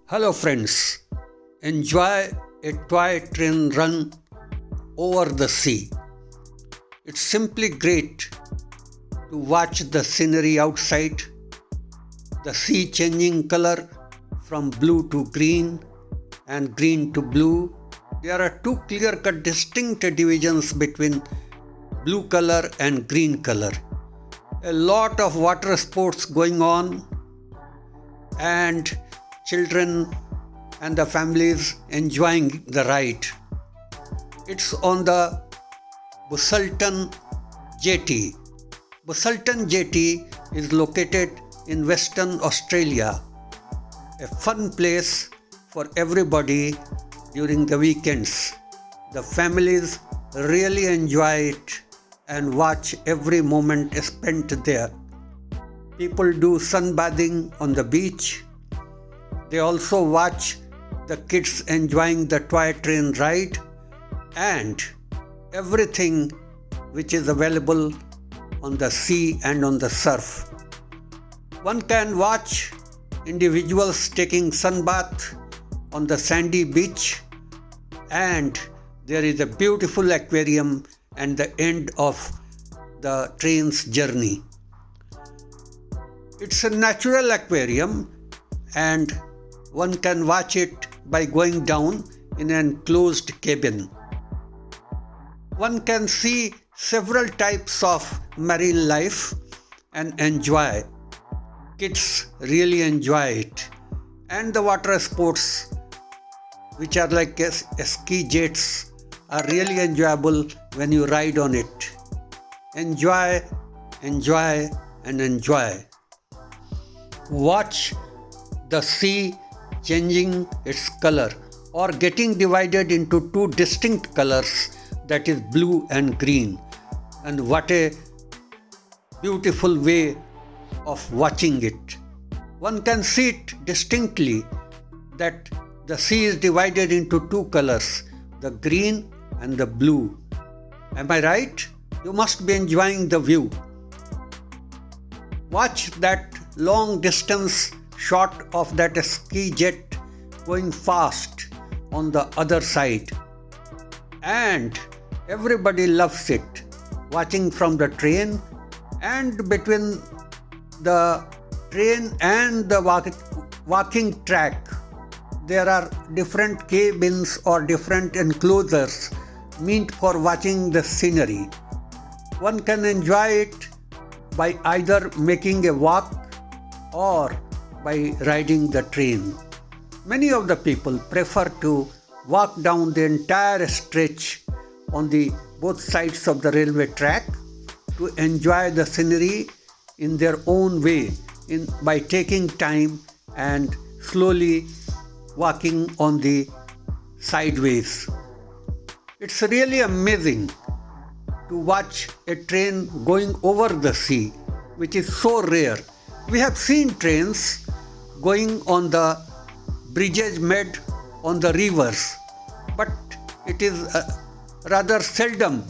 Hello friends, enjoy a toy train run over the sea. It's simply great to watch the scenery outside, the sea changing color from blue to green and green to blue. There are two clear-cut distinct divisions between blue color and green color. A lot of water sports going on and children and the families enjoying the ride. It's on the Busselton Jetty. Busselton Jetty is located in Western Australia, a fun place for everybody during the weekends. The families really enjoy it and watch every moment spent there. People do sunbathing on the beach. They also watch the kids enjoying the toy train ride and everything which is available on the sea and on the surf. One can watch individuals taking sunbath on the sandy beach, and there is a beautiful aquarium at the end of the train's journey. It's a natural aquarium and one can watch it by going down in an enclosed cabin. One can see several types of marine life and enjoy. Kids really enjoy it. And the water sports, which are like ski jets, are really enjoyable when you ride on it. Enjoy, enjoy, and enjoy. Watch the sea changing its color or getting divided into two distinct colors, that is blue and green. And what a beautiful way of watching it. One can see it distinctly that the sea is divided into two colors, the green and the blue. Am I right? You must be enjoying the view. Watch that long distance shot of that ski jet going fast on the other side. And everybody loves it. Watching from the train, and between the train and the walking track, there are different cabins or different enclosures meant for watching the scenery. One can enjoy it by either making a walk or by riding the train. Many of the people prefer to walk down the entire stretch on the both sides of the railway track to enjoy the scenery in their own way, by taking time and slowly walking on the sideways. It's really amazing to watch a train going over the sea, which is so rare. We have seen trains going on the bridges made on the rivers, but it is rather seldom